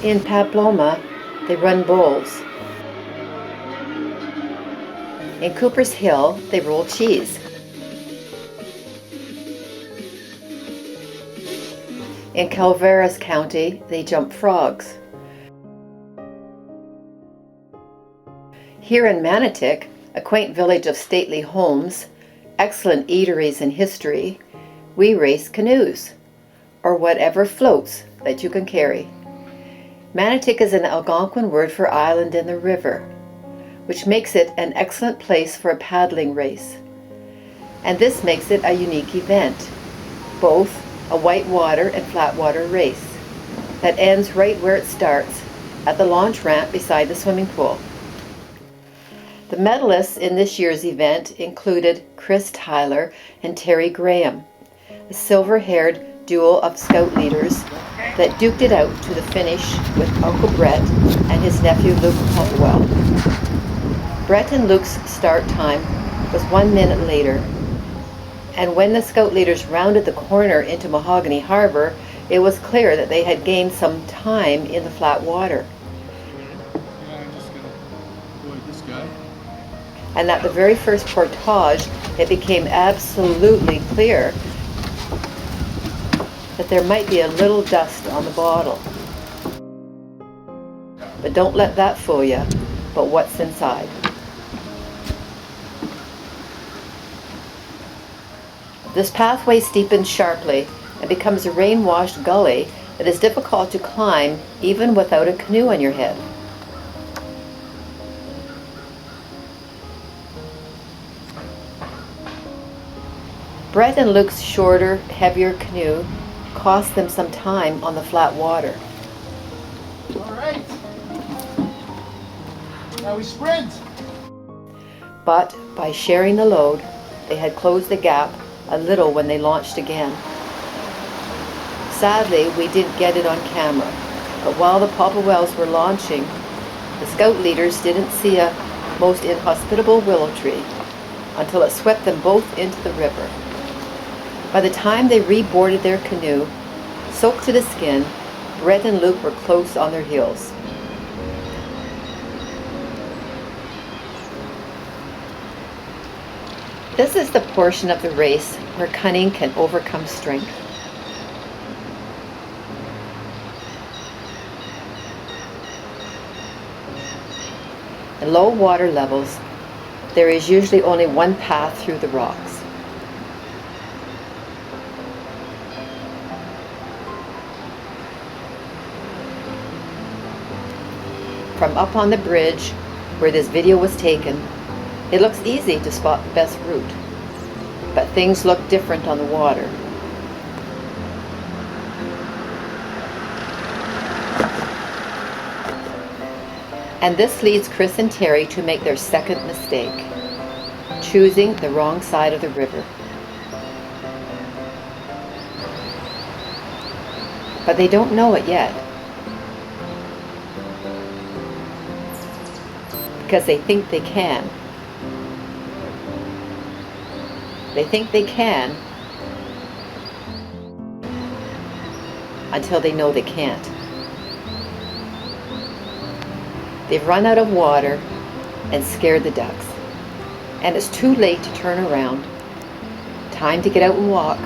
In Paploma, they run bulls. In Cooper's Hill, they roll cheese. In Calaveras County, they jump frogs. Here in Manotick, a quaint village of stately homes, excellent eateries and history, we race canoes, or whatever floats that you can carry. Manotick is an Algonquin word for island in the river, which makes it an excellent place for a paddling race. And this makes it a unique event, both a whitewater and flatwater race that ends right where it starts, at the launch ramp beside the swimming pool. The medalists in this year's event included Chris Tyler and Terry Graham, a silver-haired duo of scout leaders that duked it out to the finish with Uncle Brett and his nephew Luke Popwell. Brett and Luke's start time was 1 minute later, and when the scout leaders rounded the corner into Mahogany Harbor, it was clear that they had gained some time in the flat water. And at the very first portage, it became absolutely clear that there might be a little dust on the bottle. But don't let that fool you, but what's inside. This pathway steepens sharply and becomes a rain-washed gully that is difficult to climb even without a canoe on your head. Brett and Luke's shorter, heavier canoe cost them some time on the flat water. All right. Now we sprint. But by sharing the load, they had closed the gap a little when they launched again. Sadly, we didn't get it on camera, but while the Popwells were launching, the scout leaders didn't see a most inhospitable willow tree until it swept them both into the river. By the time they reboarded their canoe, soaked to the skin, Brett and Luke were close on their heels. This is the portion of the race where cunning can overcome strength. At low water levels, there is usually only one path through the rocks. From up on the bridge where this video was taken, it looks easy to spot the best route, but things look different on the water. And this leads Chris and Terry to make their second mistake, choosing the wrong side of the river. But they don't know it yet, because they think they can. They think they can until they know they can't. They've run out of water and scared the ducks, and it's too late to turn around. Time to get out and walk.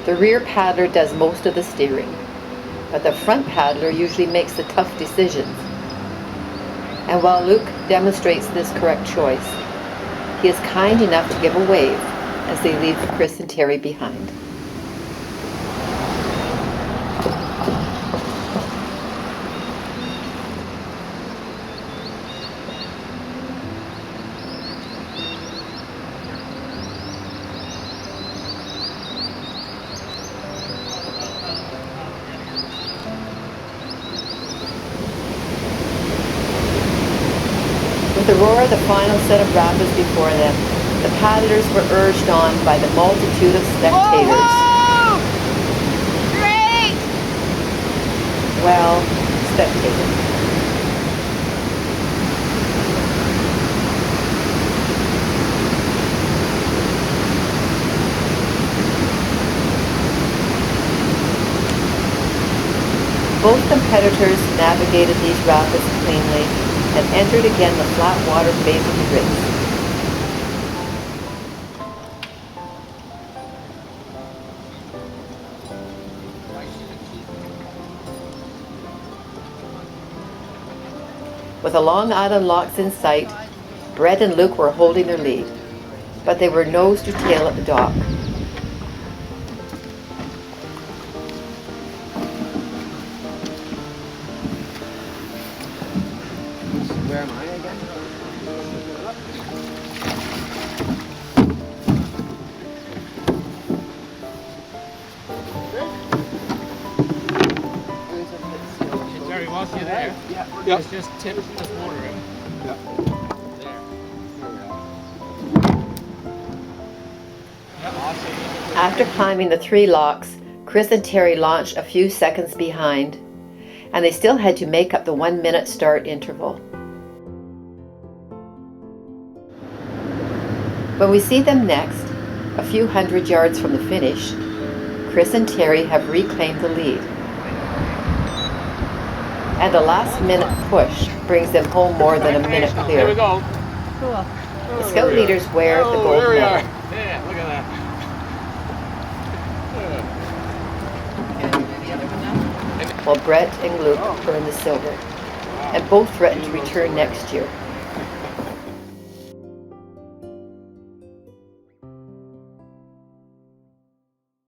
The rear paddler does most of the steering, but the front paddler usually makes the tough decisions. And while Luke demonstrates this correct choice, he is kind enough to give a wave as they leave Chris and Terry behind. the roar of the final set of rapids before them, the paddlers were urged on by the multitude of spectators. Whoa! Great! Well, spectators. Both competitors navigated these rapids cleanly and entered again the flat water phase of the race. With the Long Island locks in sight, Brett and Luke were holding their lead, but they were nose to tail at the dock. Where am I again? Jerry, whilst you're there, let's just tip this water in. There. Yep, awesome. After climbing the 3 locks, Chris and Terry launched a few seconds behind, and they still had to make up the 1-minute start interval. When we see them next, a few hundred yards from the finish, Chris and Terry have reclaimed the lead. And a last-minute push brings them home more than a minute Here we clear. go. The Scout leaders wear the gold There we are. medal, Yeah, look at that. while Brett and Luke earn the silver, and both threaten to return next year.